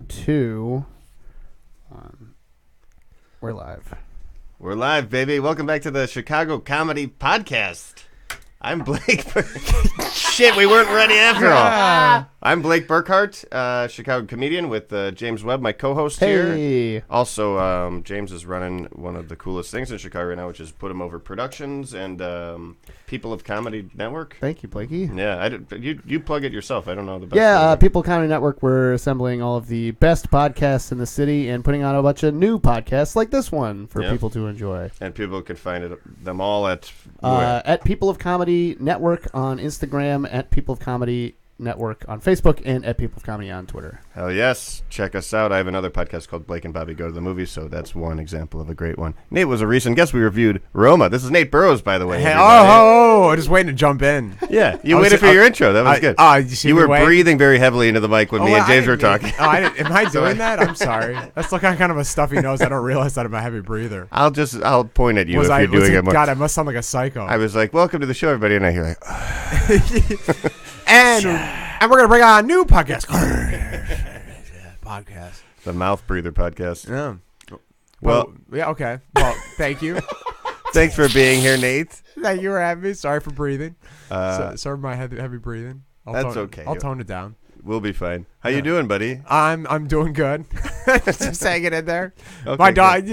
2. We're live. We're live, baby. Welcome back to the Chicago Comedy Podcast. I'm Blake. Shit, we weren't ready after all. I'm Blake Burkhart, Chicago comedian with James Webb, my co-host here. Also, James is running one of the coolest things in Chicago right now, which is Put 'em Over Productions and People of Comedy Network. Thank you, Blakey. Yeah, you plug it yourself. I don't know the best. People of Comedy Network, we're assembling all of the best podcasts in the city and putting on a bunch of new podcasts like this one for people to enjoy. And people can find them all at People of Comedy Network on Instagram, at People of Comedy Network on Facebook, and at People of Comedy on Twitter. Hell yes. Check us out. I have another podcast called Blake and Bobby Go to the Movies, so that's one example of a great one. Nate was a recent guest. We reviewed Roma. This is Nate Burrows, by the way. Hey, I just waiting to jump in. Yeah, you waited for your intro. That was good. You were breathing very heavily into the mic when me and James were talking. Am I doing that? I'm sorry. That's looking kind of a stuffy nose. I don't realize that I'm a heavy breather. I'll point at you if you're doing it more. God, I must sound like a psycho. I was like, welcome to the show, everybody. And I hear like... And we're going to bring on a new podcast. The Mouth Breather Podcast. Yeah. Well, yeah, okay. Well, thank you. Thanks for being here, Nate. Thank you for having me. Sorry for breaking. Sorry for my heavy breathing. Okay. I'll tone it down. We'll be fine. How you doing, buddy? I'm doing good. Just hanging in there. Okay, my dog,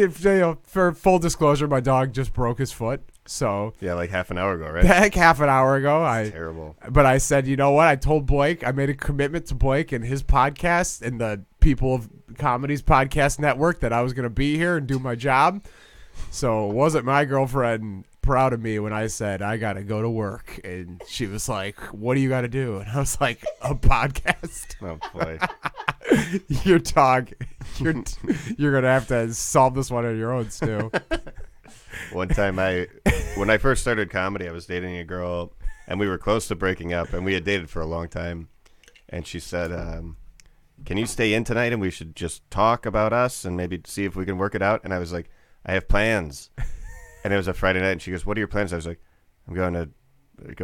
for full disclosure, my dog just broke his foot. So yeah, like half an hour ago, right? Heck, half an hour ago. Terrible. But I said, you know what? I told Blake, I made a commitment to Blake and his podcast and the People of Comedy's podcast network that I was going to be here and do my job. So wasn't my girlfriend proud of me when I said I got to go to work? And she was like, what do you got to do? And I was like, a podcast. Oh boy. Your dog, you're going to have to solve this one on your own, Stu. One time when I first started comedy, I was dating a girl, and we were close to breaking up, and we had dated for a long time. And she said, can you stay in tonight, and we should just talk about us and maybe see if we can work it out? And I was like, I have plans. And it was a Friday night, and she goes, what are your plans? I was like, I'm going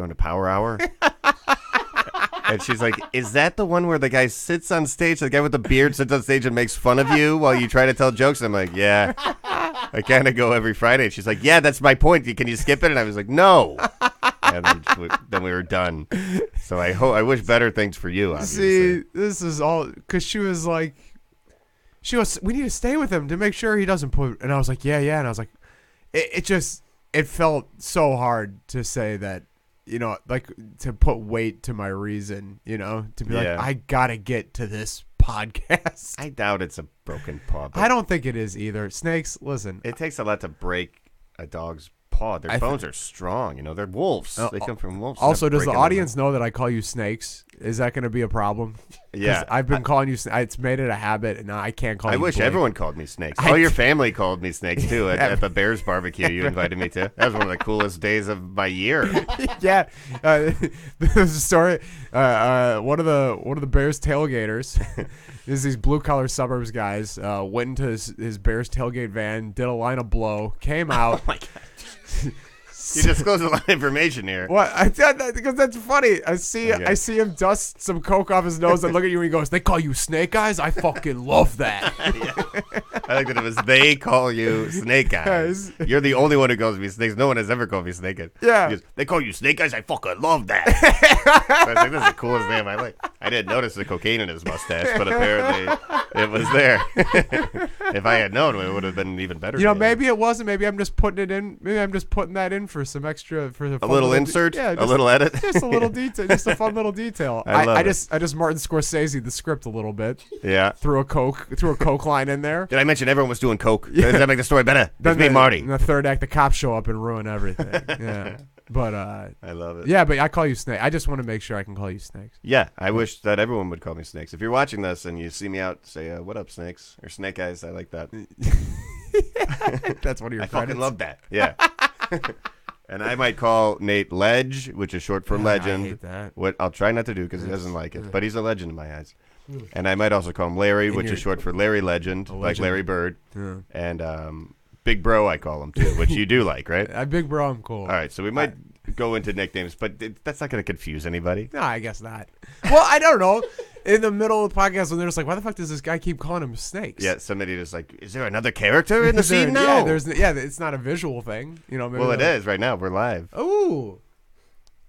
to Power Hour. And she's like, is that the one where the guy sits on stage, the guy with the beard sits on stage and makes fun of you while you try to tell jokes? I'm like, yeah. I kind of go every Friday. And she's like, yeah, that's my point. Can you skip it? And I was like, no. And then we were done. So I wish better things for you, obviously. See, this is all because she was like, we need to stay with him to make sure he doesn't put. And I was like, yeah. And I was like, it felt so hard to say that, you know, like to put weight to my reason, you know, to be like, I got to get to this podcast. I doubt it's a broken paw. I don't think it is either. Snakes, listen. It takes a lot to break a dog's paw. Their bones are strong. You know, they're wolves. They come from wolves. Also, does the audience know that I call you Snakes? Is that going to be a problem? Yeah. I've been calling you It's made it a habit, and now I can't call you I wish Blake. everyone called me Snakes. All your family called me Snakes, too, at the Bears barbecue you invited me to. That was one of the coolest days of my year. Yeah. There's a story. One of the Bears tailgaters is these blue-collar suburbs guys went into his Bears tailgate van, did a line of blow, came out. Oh, my God. You disclose a lot of information here. What? I said that because that's funny. I see him dust some coke off his nose and look at you and he goes, they call you Snake Eyes? I fucking love that. Yeah. I like that it was they call you Snake Eyes. You're the only one who calls me Snakes. No one has ever called me Snake Eyes. Yeah. Goes, they call you Snake Eyes? I fucking love that. So I was like, this is the coolest name I like. I didn't notice the cocaine in his mustache, but apparently it was there. If I had known, it would have been even better. You know, maybe it wasn't. Maybe I'm just putting it in. Maybe I'm just putting that in for some extra, for a little insert, a little edit, just a little detail, just a fun little detail. I just Martin Scorsese the script a little bit. Yeah, threw a coke line in there. Did I mention everyone was doing coke? Yeah. Does that make the story better? That's me, Marty. In the third act, the cops show up and ruin everything. Yeah, but I love it. Yeah, but I call you Snake. I just want to make sure I can call you Snakes. Yeah, I wish that everyone would call me Snakes. If you're watching this and you see me out, say, "What up, Snakes?" or Snake Eyes. I like that. That's one of your. I fucking love that. Yeah. And I might call Nate Ledge, which is short for legend. I hate that. What I'll try not to do because he doesn't like it, but he's a legend in my eyes. And I might also call him Larry, which is short for Larry Legend, like Larry Bird. Yeah. And Big Bro, I call him too, which you do like, right? Big Bro, I'm cool. All right, so we might. go into nicknames, but that's not going to confuse anybody. No, I guess not. Well, I don't know. In the middle of the podcast, when they're just like, "Why the fuck does this guy keep calling him snakes?" Yeah, somebody just like, is there another character in the scene Yeah, now? it's not a visual thing. You know. Well, it is right now. We're live. Ooh.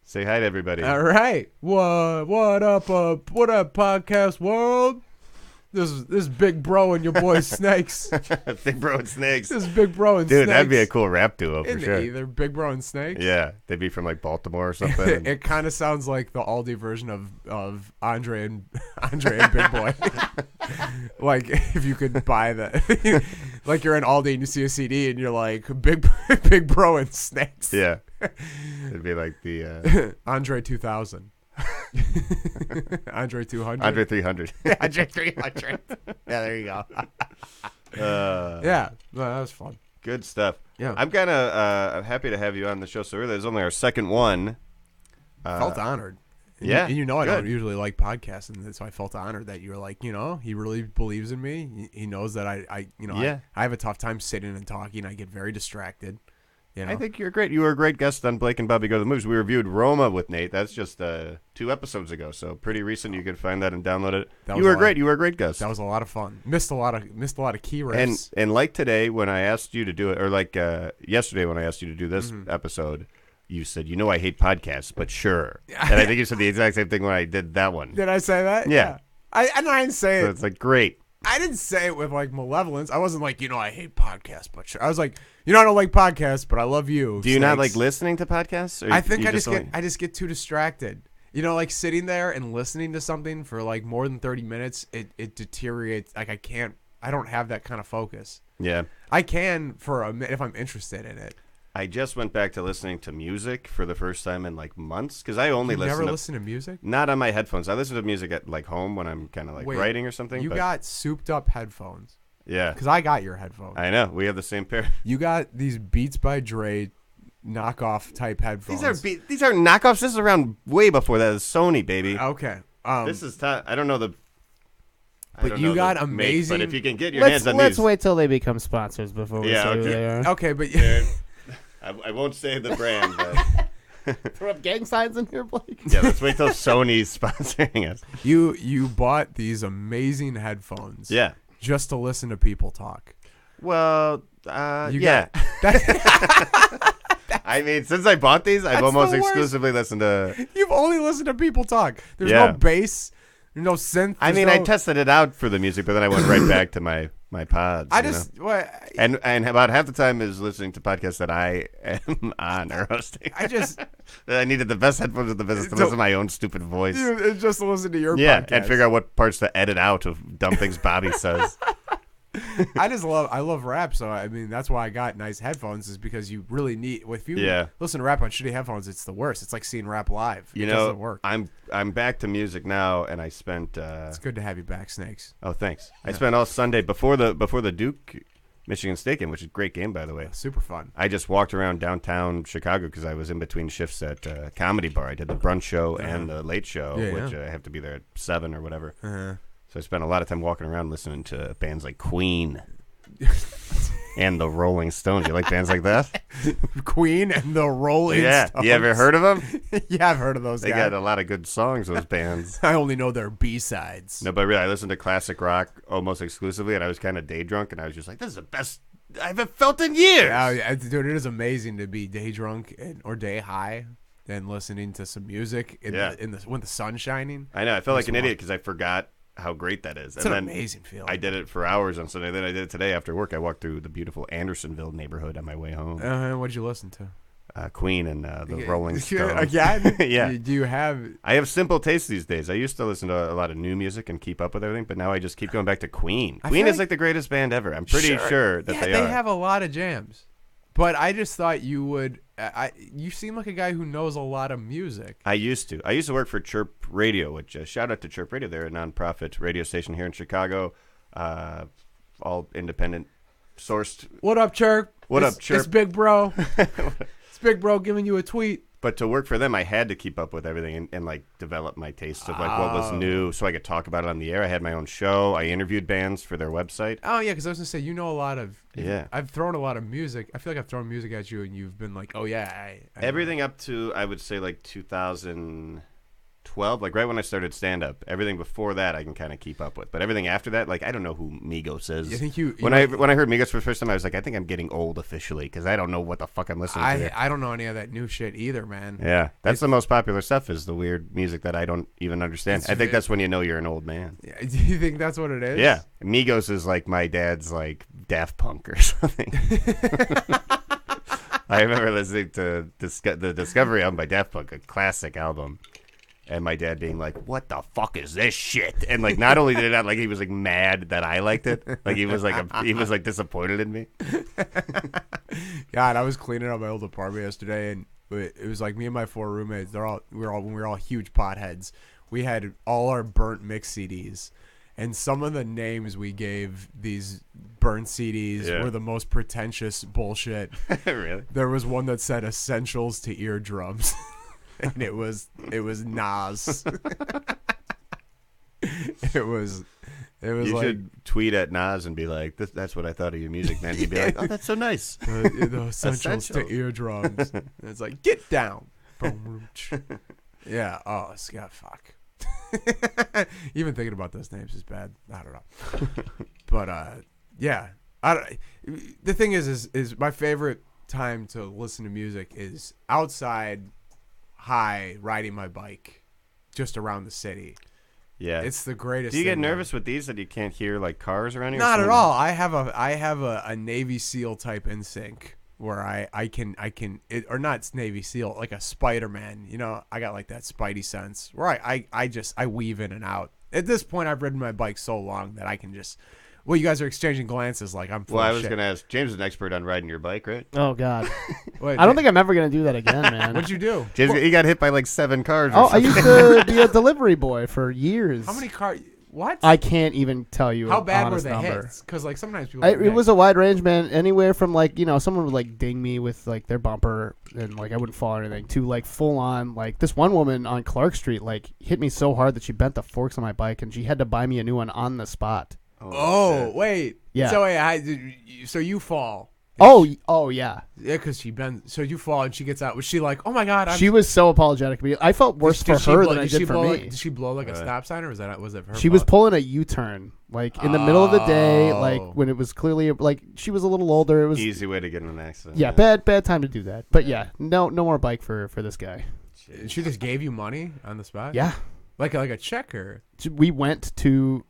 Say hi to everybody. All right. What up, podcast world? This is Big Bro and your boy Snakes. Big Bro and Snakes. This is Big Bro and Dude, Snakes. that'd be a cool rap duo for sure. Either Big Bro and Snakes. Yeah, they'd be from like Baltimore or something. It kind of sounds like the Aldi version of Andre and Big Boy. Like if you could buy that, like you're in Aldi and you see a CD and you're like Big Bro and Snakes. Yeah, it'd be like the Andre 2000. Andre 200. Andre 300. Andre 300. Yeah, there you go. Uh, Yeah, well, that was fun. Good stuff. Yeah. I'm kind of happy to have you on the show so early. It's only our second one. Felt honored. And yeah, you know I good. don't usually like podcasts, and so I felt honored that you were like, he really believes in me. He knows that I have a tough time sitting and talking. I get very distracted. You know? I think you're great. You were a great guest on Blake and Bobby Go to the Movies. We reviewed Roma with Nate. That's just 2 episodes ago, so pretty recent. You can find that and download it. You were great. You were a great guest. That was a lot of fun. Missed a lot of key riffs. And like today when I asked you to do it, or like yesterday when I asked you to do this episode, you said, I hate podcasts, but sure. And I think you said the exact same thing when I did that one. Did I say that? Yeah. I didn't say So it. it's like, great. I didn't say it with like malevolence. I wasn't like, I hate podcasts, but sure. I was like, I don't like podcasts, but I love you. Do you not like listening to podcasts? Or I think you I just get too distracted. Like sitting there and listening to something for like more than 30 minutes, it deteriorates. Like I don't have that kind of focus. Yeah. I can for a minute if I'm interested in it. I just went back to listening to music for the first time in like months because I only listen to music. Not on my headphones. I listen to music at like home when I'm kind of like writing or something. You got souped up headphones. Yeah. Because I got your headphones. I know. We have the same pair. You got these Beats by Dre knockoff type headphones. These are knockoffs. This is around way before that. It's Sony, baby. Okay. This is I don't know the. But you got amazing. But if you can get your hands on these, let's wait till they become sponsors before we say who they are. Okay, but I won't say the brand, but throw up gang signs in here, Blake. yeah, let's wait till Sony's sponsoring us. You bought these amazing headphones. Yeah. Just to listen to people talk. Well, yeah. I mean, since I bought these, I've almost exclusively listened to. You've only listened to people talk. There's Yeah. no bass. There's no synth. I mean, I tested it out for the music, but then I went right back to my pods. And about half the time is listening to podcasts that I am on or hosting. I needed the best headphones in the business to listen to my own stupid voice. Just to listen to your Yeah, podcast. and figure out what parts to edit out of dumb things Bobby says. I love rap, so I mean that's why I got nice headphones is because you really need if you listen to rap on shitty headphones, it's the worst. It's like seeing rap live. It doesn't work. I'm back to music now, and I spent. It's good to have you back, Snakes. Oh, thanks. Yeah. I spent all Sunday before the Duke Michigan State game, which is a great game by the way. Super fun. I just walked around downtown Chicago because I was in between shifts at Comedy Bar. I did the brunch show and the late show, which I have to be there at 7 or whatever. So I spent a lot of time walking around listening to bands like Queen. And the Rolling Stones. You like bands like that? Queen and the Rolling Stones. You ever heard of them? Yeah, I've heard of those They guys. got a lot of good songs, those bands. I only know their B-sides. No, but really, I listened to classic rock almost exclusively, and I was kind of day drunk, and I was just like, this is the best I've felt in years. Yeah, dude, it is amazing to be day drunk or day high and listening to some music when the sun's shining. I know. I felt like an idiot because I forgot how great that is. It's an amazing feeling. I did it for hours on Sunday. Then I did it today after work. I walked through the beautiful Andersonville neighborhood on my way home. What'd you listen to? Queen and the Rolling Stones. Again? Yeah. Do you have... I have simple tastes these days. I used to listen to a lot of new music and keep up with everything, but now I just keep going back to Queen. Queen is like the greatest band ever. I'm pretty sure that they are. They have a lot of jams. But I just thought you would... you seem like a guy who knows a lot of music. I used to. I used to work for Chirp Radio, which shout out to Chirp Radio. They're a nonprofit radio station here in Chicago, all independent sourced. What up, Chirp? What up, Chirp? It's Big Bro. It's Big Bro giving you a tweet. But to work for them, I had to keep up with everything and like develop my taste of like what was new, so I could talk about it on the air. I had my own show. I interviewed bands for their website. Oh yeah, because I was gonna say you know a lot of. Yeah. I've thrown a lot of music. I feel like I've thrown music at you, and you've been like, oh yeah, I Everything up to I would say like 2012, like right when I started stand up. Everything before that I can kind of keep up with, but everything after that, like I don't know who Migos is. I think you when I heard Migos for the first time, I was like, I think I'm getting old officially because I don't know what the fuck I'm listening to. I don't know any of that new shit either, man. Yeah, that's the most popular stuff is the weird music that I don't even understand. I think that's when you know you're an old man. Yeah, do you think that's what it is? Yeah, Migos is like my dad's like Daft Punk or something. I remember listening to the Discovery album by Daft Punk, a classic album, and my dad being like, "What the fuck is this shit?" And like, not only did it not like he was like mad that I liked it, like he was like disappointed in me. God, I was cleaning up my old apartment yesterday, and it was like me and my 4 roommates. We were all huge potheads. We had all our burnt mix CDs. And some of the names we gave these burnt CDs were the most pretentious bullshit. Really? There was one that said "Essentials to Eardrums," and it was Nas. it was. You like, should tweet at Nas and be like, "That's what I thought of your music, man." He'd be like, "Oh, that's so nice." The essentials to eardrums. And it's like, get down. Yeah. Oh, Scott. Fuck. Even thinking about those names is bad. I don't know. But yeah. The thing is my favorite time to listen to music is outside, high, riding my bike, just around the city. Yeah, it's the greatest. Do you get nervous with these that you can't hear like cars around you? Not at all. I have a Navy SEAL type instinct where I can or not Navy SEAL, like a Spider-Man. You know, I got like that Spidey sense where I weave in and out. At this point, I've ridden my bike so long that I can just. Well, you guys are exchanging glances like I'm. Well, I was going to ask. James is an expert on riding your bike, right? Oh God, I don't think I'm ever going to do that again, man. What'd you do? James, he got hit by like 7 cars. I used to be a delivery boy for years. How many cars? What? I can't even tell you. How bad were the number. hits? Because like sometimes people. It was a wide range, man. Anywhere from like someone would like ding me with like their bumper and like I wouldn't fall or anything to like full on like this one woman on Clark Street like hit me so hard that she bent the forks on my bike and she had to buy me a new one on the spot. Oh wait. Yeah. So wait, so you fall. Oh yeah. Yeah, because she bends. So you fall and she gets out. Was she like, oh my God? She was so apologetic. I felt worse for her than I did for me. Did she blow like a stop sign or was it her She was pulling a U-turn like in the middle of the day, like when it was clearly like she was a little older. It was easy way to get in an accident. Yeah, bad time to do that. But yeah, no more bike for this guy. She just gave you money on the spot? Yeah. Like a check or? We went to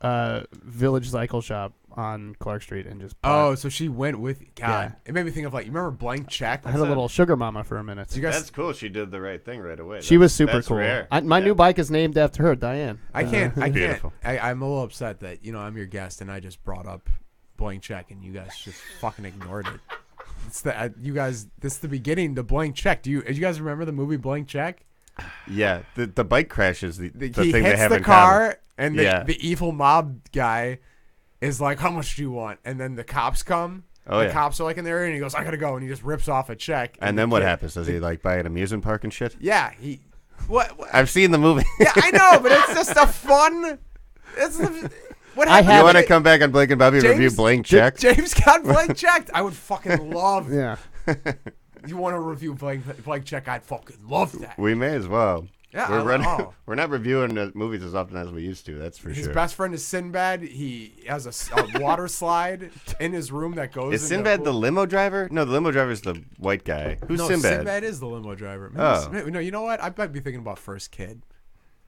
Village Cycle Shop on Clark Street and just so she went with God. Yeah. It made me think of like, you remember Blank Check? I had a little sugar mama for a minute. That's cool. She did the right thing right away. She was super cool. Rare. My new bike is named after her, Diane. I can't. I'm a little upset that I'm your guest and I just brought up Blank Check and you guys just fucking ignored it. It's you guys. This is the beginning. The Blank Check. Do you guys remember the movie Blank Check? Yeah, the bike crash is the thing he they hits have the in car common. And the evil mob guy is like, how much do you want? And then the cops come. The cops are like in the area and he goes, I gotta go, and he just rips off a check. And then what happens? Does he like buy an amusement park and shit? Yeah, what? I've seen the movie. Yeah, I know, but it's just a fun. What happened? You want to come back on Blake and Bobby review Blank Check? James got Blank Checked. I would fucking love. Yeah. You want to review Blank Check? I'd fucking love that. We may as well. Yeah, we're not reviewing the movies as often as we used to. That's for sure. His best friend is Sinbad. He has a water slide in his room that goes. Is Sinbad the limo driver? No, the limo driver is the white guy. Who's Sinbad? Sinbad is the limo driver. No, you know what? I might be thinking about First Kid.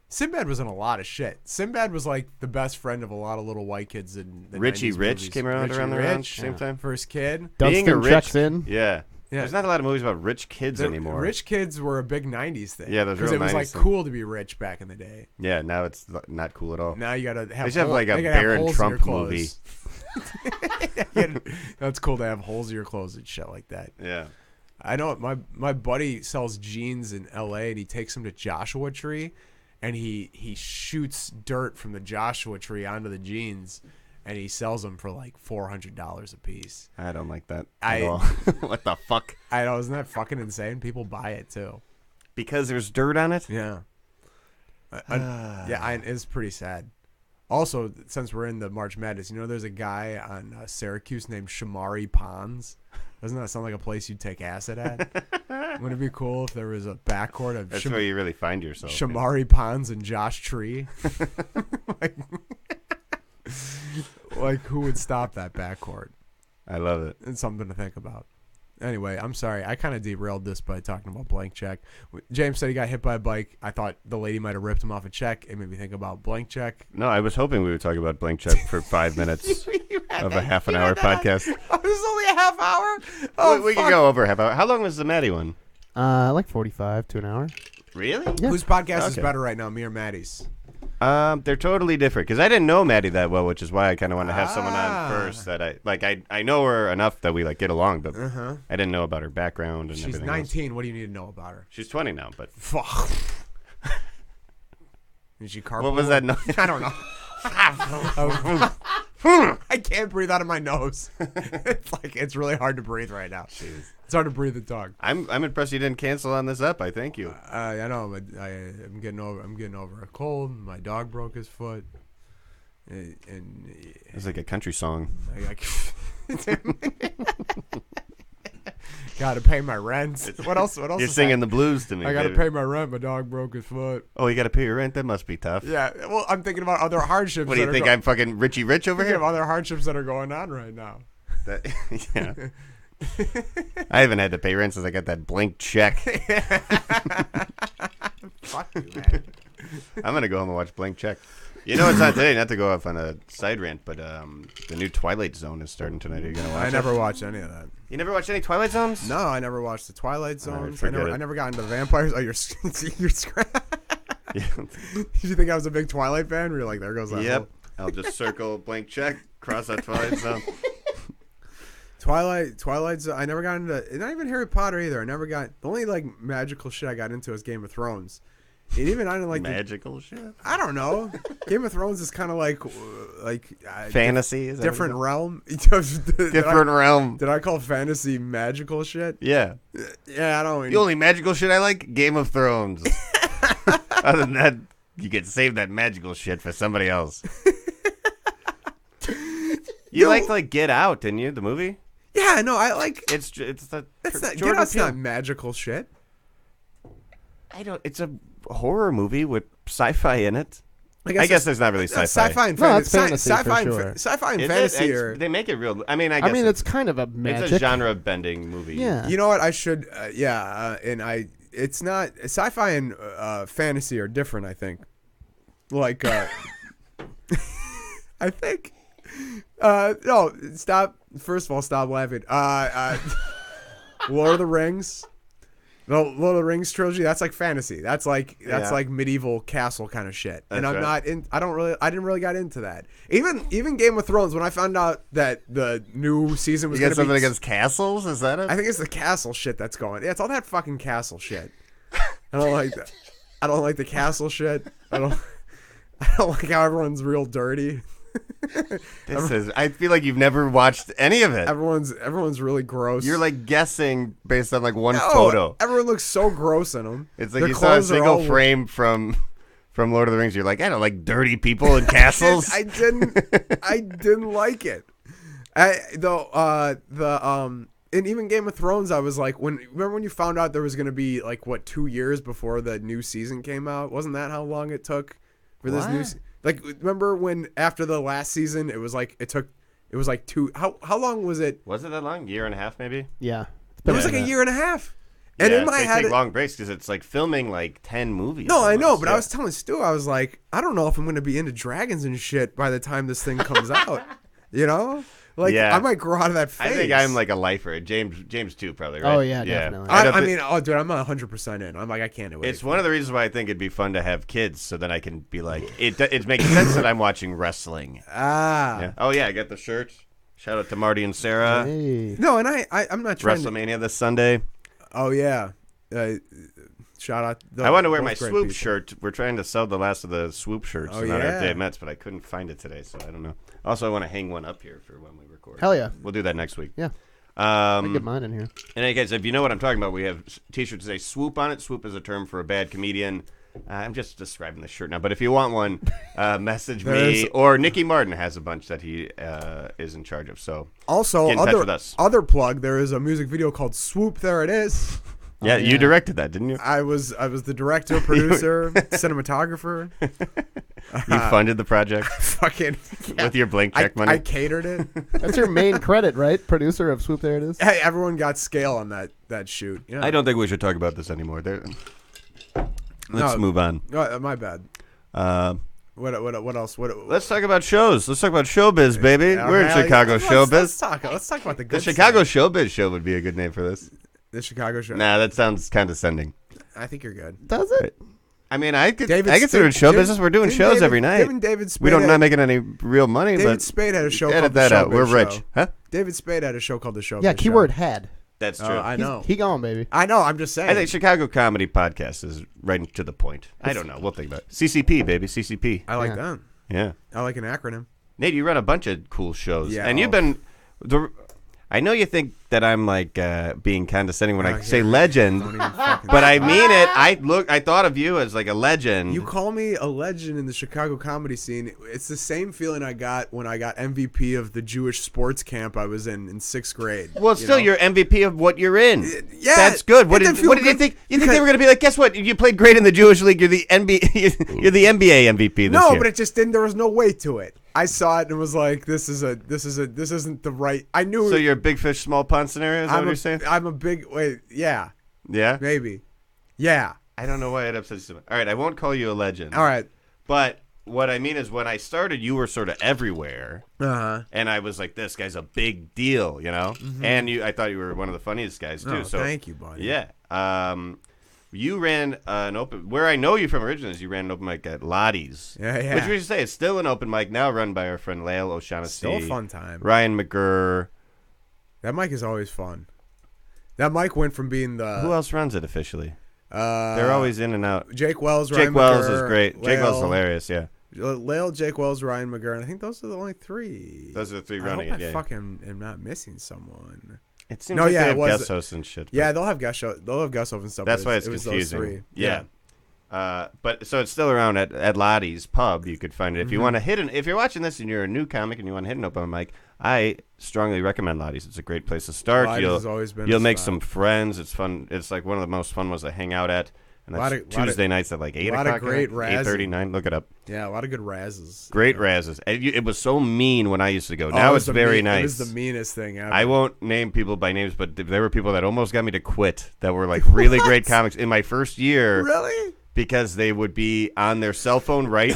Sinbad was in a lot of shit. Sinbad was like the best friend of a lot of little white kids in the Richie 90s Rich movies. came around the same time. First Kid. Dunstan checks in. Yeah. There's not a lot of movies about rich kids anymore. Rich kids were a big 90s thing. Yeah, those real 90s. Because it was like cool to be rich back in the day. Yeah, now it's not cool at all. Now you gotta have. They should have like a Baron Trump movie. That's cool to have holes in your clothes and shit like that. Yeah. I know my buddy sells jeans in L.A. and he takes them to Joshua Tree, and he shoots dirt from the Joshua Tree onto the jeans. And he sells them for like $400 a piece. I don't like that at all. What the fuck? I know, isn't that fucking insane? People buy it too. Because there's dirt on it? Yeah. It's pretty sad. Also, since we're in the March Madness, there's a guy on Syracuse named Shamari Ponds. Doesn't that sound like a place you'd take acid at? Wouldn't it be cool if there was a backcourt of That's where you really find yourself. Shamari Ponds and Josh Tree? like, who would stop that backcourt? I love it. It's something to think about. Anyway, I'm sorry. I kind of derailed this by talking about blank check. James said he got hit by a bike. I thought the lady might have ripped him off a check. It made me think about blank check. No, I was hoping we would talk about blank check for 5 minutes of a half an hour podcast. Oh, this is only a half hour? Oh, we can go over a half hour. How long was the Maddie one? Like 45 to an hour. Really? Yeah. Whose podcast is Okay. better right now, me or Maddie's? They're totally different because I didn't know Maddie that well, which is why I kind of wanted to have someone on first that I know her enough that we get along, but I didn't know about her background and She's everything 19. else. What do you need to know about her? She's 20 now, but Fuck. Is she carpool? what was that noise? I don't know. I can't breathe out of my nose. It's really hard to breathe right now. Jeez. It's hard to breathe and talk. I'm impressed you didn't cancel on this up. I thank you. I know, but I'm getting over a cold. My dog broke his foot, and It's like a country song. gotta pay my rent. What else? You're is singing that? the blues to me. I gotta baby. pay my rent. My dog broke his foot. Oh, you gotta pay your rent. That must be tough. Yeah. Well, I'm thinking about other hardships. What do you think? I'm fucking Richie Rich over Thinking of here? other hardships that are going on right now. Yeah. I haven't had to pay rent since I got that blank check. Fuck you, man. I'm gonna go home and watch Blank Check. You know what's on today? Not to go off on a side rant, but the new Twilight Zone is starting tonight. Are you gonna watch it? I never watched any of that. You never watched any Twilight Zones? No, I never watched the Twilight Zones. forget it. I never got into vampires. Oh, you're Yeah. Did you think I was a big Twilight fan? Were you like, there goes that Yep. I'll just circle Blank Check, cross that Twilight Zone. Twilight Zone. I never got into, not even Harry Potter either. I never got, the only like magical shit I got into was Game of Thrones. And even I didn't like Magical shit. I don't know. Game of Thrones is kind of like Fantasy is that different what realm. different realm. Did I call fantasy magical shit? Yeah. Yeah, I don't. The only magical shit I like, Game of Thrones. Other than that, you can save that magical shit for somebody else. You liked Get Out, didn't you? The movie. Yeah, no, I like. It's the That's not. Jordan Get Out's Peele. not magical shit. I don't. It's a horror movie with sci-fi in it. I guess there's not really sci-fi. Sci-fi and No, that's fantasy. fantasy for Sci-fi, sure. sci-fi and Is fantasy it? are. They make it real. I mean, I guess it's kind of a magic. it's a genre-bending movie. Yeah. You know what? I should. It's not sci-fi and fantasy are different. I think. Like, I think. No, stop. First of all, stop laughing. Lord of the Rings. The Lord of the Rings trilogy. That's like fantasy. That's like medieval castle kind of shit. That's and I'm right. not in. I didn't really get into that. Even Game of Thrones. When I found out that the new season was You going got to be something against castles? Is that it? I think it's the castle shit that's going. Yeah, it's all that fucking castle shit. I don't like that. I don't like the castle shit. I don't like how everyone's real dirty. I feel like you've never watched any of it. Everyone's really gross. You're like guessing based on one photo. Everyone looks so gross in them. It's like you saw a single frame from Lord of the Rings. You're like, I don't like dirty people in castles. I didn't like it. And even Game of Thrones, I was like, remember when you found out there was going to be 2 years before the new season came out? Wasn't that how long it took for this new? Remember when after the last season, it was two. How long was it? Was it that long? Year and a half, maybe? Yeah. It was like a year and a half. And in my they head, take long breaks because it's like filming 10 movies. no, I know, almost. but I was telling Stu, I was like, I don't know if I'm going to be into dragons and shit by the time this thing comes out. You know? Yeah. I might grow out of that phase. I think I'm like a lifer. James too, probably, right? Oh, yeah, definitely. I mean, dude, I'm 100% in. I'm like, I can't do it. It's one of the reasons why I think it'd be fun to have kids, so then I can be like, it makes sense that I'm watching wrestling. Ah. Oh yeah, I got the shirt. Shout out to Marty and Sarah. Hey. No, and I'm not trying to. WrestleMania this Sunday. Oh, yeah. Shout out. I want to wear both my great swoop people. shirt. We're trying to sell the last of the swoop shirts Oh, in honor of yeah. Dave Metz, but I couldn't find it today, so I don't know. Also, I want to hang one up here for when we record. Hell yeah. We'll do that next week. Yeah. I get mine in here. In any case, if you know what I'm talking about, we have T-shirts that say "swoop" on it. Swoop is a term for a bad comedian. I'm just describing the shirt now, but if you want one, message me. Or Nicky Martin has a bunch that he is in charge of. So also, get in touch with us. Other plug, there is a music video called "Swoop." There it is. Yeah, you directed that, didn't you? I was the director, producer, cinematographer. You funded the project Fucking with your blank check money. I catered it. That's your main credit, right? Producer of Swoop. There it is. Hey, everyone got scale on that shoot. Yeah. I don't think we should talk about this anymore. Let's move on. My bad. What else? Let's talk about shows. Let's talk about showbiz, baby. We're in Chicago showbiz. Let's talk about the good The Chicago stuff. Showbiz Show would be a good name for this. The Chicago show. Nah, that sounds condescending. I think you're good. Does it? I mean, I consider it show business. We're doing shows every night. David Spade We don't not making any real money, David but Spade had a show edit called that The out. We're Showbiz rich, Show. huh? David Spade had a show called The Showbiz Yeah, Show. keyword had. That's true. I know. He gone, baby. I know. I'm just saying. I think Chicago Comedy Podcast is right to the point. I don't know. We'll think about it. CCP, baby. CCP. I like Yeah. that. Yeah. I like an acronym. Nate, you run a bunch of cool shows. Yeah, and you've been... I know you think that I'm like being condescending when I say legend, Don't even fucking but I mean it. I thought of you as like a legend. You call me a legend in the Chicago comedy scene. It's the same feeling I got when I got MVP of the Jewish sports camp I was in 6th grade. Well, still, you're MVP of what you're in. Yeah, That's good. What it did didn't feel you good think? You think they were going to be like, guess what? You played great in the Jewish League. You're the NBA. You're the NBA MVP this No, year. but it just didn't. There was no weight to it. I saw it and was like, this isn't the right. I knew. So you're a big fish, small pond scenario. Is that what you're saying? I'm a big yeah, Yeah. maybe, yeah. I don't know why it upsets you so much. All right, I won't call you a legend. All right. But what I mean is, when I started, you were sort of everywhere. Uh-huh. And I was like, this guy's a big deal, you know? Mm-hmm. And I thought you were one of the funniest guys, too. Oh, So thank you, buddy. Yeah. You ran an open... Where I know you from originally is you ran an open mic at Lottie's. Yeah. Which we should say is still an open mic now run by our friend Lael O'Shaughnessy. Still a fun time. Ryan McGurr. That mic is always fun. That mic went from being the... Who else runs it officially? They're always in and out. Jake Wells, Jake Ryan Wells McGurr, is great. Jake Lael, Wells is hilarious, yeah. Lael, Jake Wells, Ryan McGurr, and I think those are the only three. Those are the three I running hope it, I yeah. fucking am not missing someone. It seems No, like yeah, they it have was- guest hosts and shit. Yeah, they'll have guest hosts and stuff. That's but why it's it was confusing. Those three. Yeah. But so it's still around at Lottie's Pub. You could find it if you want to hit if you're watching this and you're a new comic and you want to hit an open mic. I strongly recommend Lottie's. It's a great place to start. Lottie's has always been you'll a make spot. some friends. It's fun. It's like one of the most fun ones to hang out at. And that's Tuesday nights at like 8 o'clock. lot of great 8:30, 9. Look it up. Yeah, a lot of good razzes. Great razzes. And it was so mean when I used to go. Now it it's was very It nice. was the meanest thing ever. I won't name people by names, but there were people that almost got me to quit that were like really great comics in my first year. Really? Because they would be on their cell phone right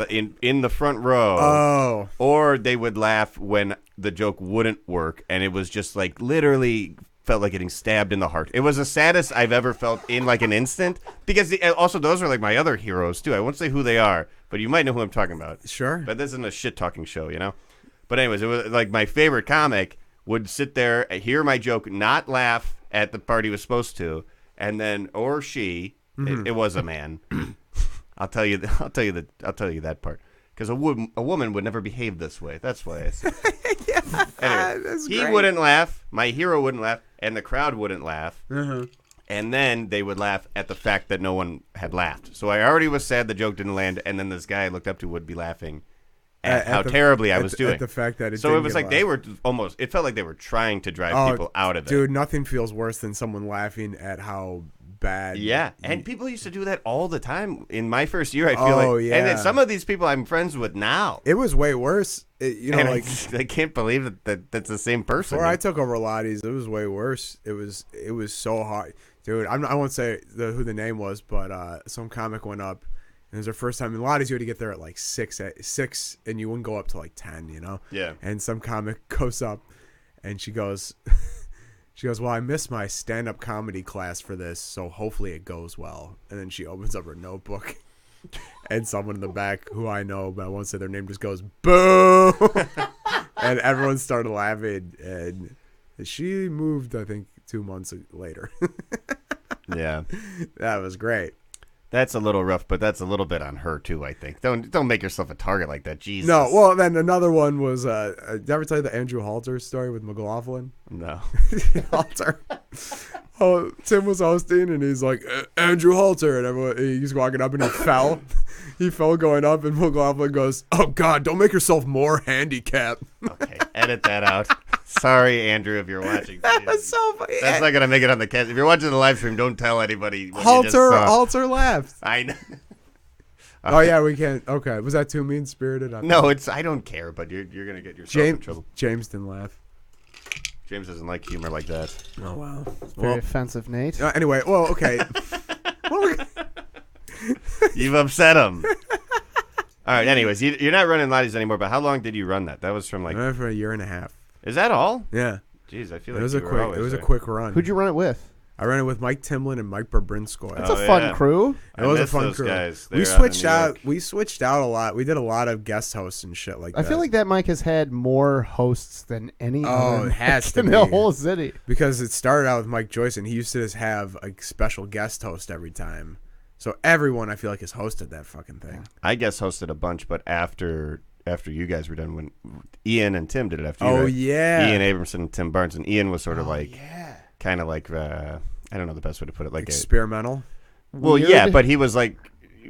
in the front row. Oh. Or they would laugh when the joke wouldn't work. And it was just like literally felt like getting stabbed in the heart. It was the saddest I've ever felt in like an instant. Because also those are like my other heroes too. I won't say who they are, but you might know who I'm talking about. Sure. But this isn't a shit talking show, you know? But anyways, it was like my favorite comic would sit there, hear my joke, not laugh at the part he was supposed to, and then or she, it was a man. I'll tell you that part because a woman would never behave this way. That's why I said. Yeah, anyway, that's he great. wouldn't laugh. My hero wouldn't laugh, and the crowd wouldn't laugh. And then they would laugh at the fact that no one had laughed. So I already was sad the joke didn't land, and then this guy I looked up to would be laughing at how terribly I was doing. At the fact that it So didn't it was get like they laughed. were almost. It felt like they were trying to drive people out of it. Dude, nothing feels worse than someone laughing at how bad. Yeah, and people used to do that all the time in my first year. I feel like, yeah. and then some of these people I'm friends with now. It was way worse. And I can't believe that that's the same person. Before I took over Lottie's, it was way worse. It was so hard, dude. I won't say who the name was, but some comic went up. And it was their first time in Lottie's. You had to get there at like 6, and you wouldn't go up to like 10, you know? Yeah. And some comic goes up, and she goes, well, I missed my stand-up comedy class for this, so hopefully it goes well. And then she opens up her notebook, and someone in the back, who I know, but I won't say their name, just goes, boo! And everyone started laughing, and she moved, I think, 2 months later. Yeah. That was great. That's a little rough, but that's a little bit on her too. I think. Don't make yourself a target like that. Jesus. No, well, then another one was. Did I ever tell you the Andrew Halter story with McLaughlin? No. Halter. Oh, Tim was hosting, and he's like, Andrew Halter, and everyone, he's walking up, and he fell. He fell going up, and McLaughlin goes, "Oh God, don't make yourself more handicapped." Okay, edit that out. Sorry, Andrew, if you're watching. That's so funny. That's not gonna make it on the cast. If you're watching the live stream, don't tell anybody. What you just saw. Halter laughed. I know. Oh yeah, we can't. Okay, was that too mean spirited? No, I don't care, but you're gonna get yourself in trouble. James didn't laugh. James doesn't like humor like that. Oh wow, Very offensive, Nate. Anyway, well, okay. You've upset him. All right. Anyways, you're not running Lottie's anymore. But how long did you run that? That was from I ran for a year and a half. Is that all? Yeah. Jeez, I feel It like was you a were quick. always It was a there. quick run. Who'd you run it with? I ran it with Mike Timlin and Mike Babrinskoy. That's a fun crew. It was a miss fun those crew. guys. We They're out in switched New out. York. We switched out a lot. We did a lot of guest hosts and shit like that. I feel like that Mike has had more hosts than any Oh, other it has Mike to in the be. whole city. because it started out with Mike Joyce, and he used to just have a special guest host every time. So everyone, I feel like, has hosted that fucking thing. I guess hosted a bunch, but after you guys were done, when Ian and Tim did it after you. Oh right? yeah, Ian Abramson and Tim Barnes, and Ian was sort of like, yeah, kind of like, I don't know the best way to put it, like experimental. well, Weird. yeah, but he was like,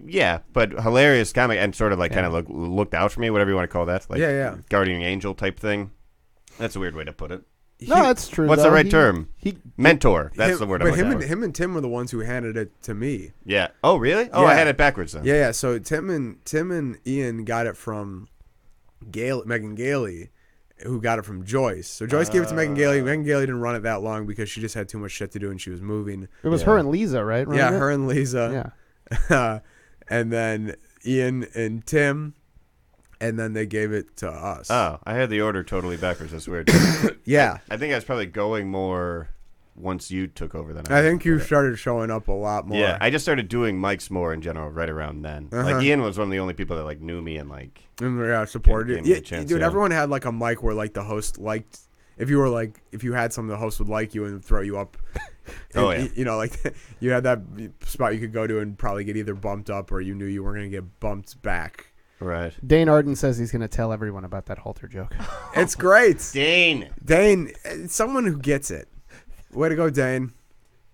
yeah, but hilarious comic and sort of like kind of looked out for me, whatever you want to call that, like Yeah. guardian angel type thing. That's a weird way to put it. No, that's true. What's though. the right term? He Mentor. That's the word. But I'm looking for. him and Tim were the ones who handed it to me. Yeah. Oh, really? Oh, I Yeah. had it backwards then. Yeah. So Tim and Ian got it from Megan Gailey, who got it from Joyce. So Joyce gave it to Megan Gailey. Megan Gailey didn't run it that long because she just had too much shit to do and she was moving. It was Yeah. her and Lisa, right? Yeah, running it? her and Lisa. Yeah. And then Ian and Tim, and then they gave it to us. Oh, I had the order totally backwards. That's weird. Yeah. I think I was probably going more once you took over than I think you Okay. started showing up a lot more. Yeah, I just started doing mics more in general right around then. Uh-huh. Like Ian was one of the only people that like knew me and like. And, yeah, supported Gave you. me a Yeah, chance, dude, yeah. everyone had like a mic where like the host liked. If you had something, the host would like you and throw you up. Oh, And, yeah. You know, like you had that spot you could go to and probably get either bumped up or you knew you weren't going to get bumped back. Right. Dane Arden says he's going to tell everyone about that halter joke. It's great. Dane. Dane, someone who gets it. Way to go, Dane.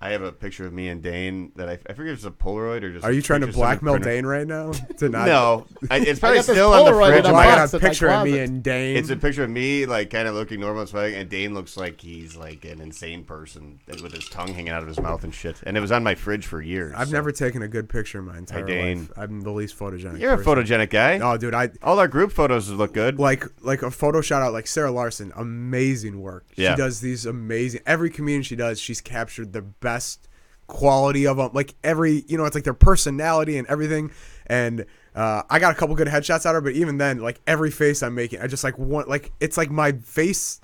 I have a picture of me and Dane that I forget if it's a Polaroid or just. Are you trying to picture someone blackmail printed- Dane right now? To not No, it's probably got this still on the Polaroid fridge. in in a I my- box got a in my picture of me closet. and Dane. It's a picture of me, like, kind of looking normal and smiling, and Dane looks like he's, like, an insane person with his tongue hanging out of his mouth and shit. And it was on my fridge for years. I've so. never taken a good picture in my entire Dane. life. I'm the least photogenic. You're a person. photogenic guy. Oh, dude, All our group photos look good. like a photo shout out like Sarah Larson, amazing work. Yeah. She does these amazing. Every comedian she does, she's captured the best quality of them. Like it's like their personality and everything. And I got a couple good headshots out of her, but even then, like every face I'm making, I just like want like it's like my face.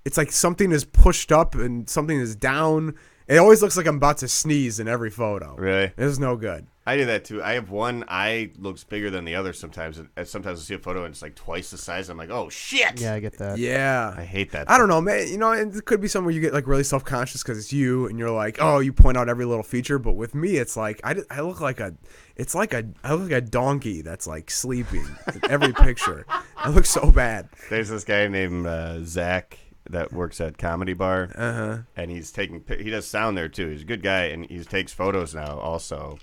It's like something is pushed up and something is down. It always looks like I'm about to sneeze in every photo. Really? It's no good. I do that too. I have one eye looks bigger than the other sometimes. And sometimes I see a photo and it's like twice the size. I'm like, oh shit. Yeah, I get that. Yeah. I hate that. I don't know, man. You know, it could be somewhere you get like really self-conscious because it's you, and you're like, oh, you point out every little feature. But with me, it's like I look like I look like a donkey that's like sleeping in every picture. I look so bad. There's this guy named Zach that works at Comedy Bar, and he does sound there too. He's a good guy, and he takes photos now also.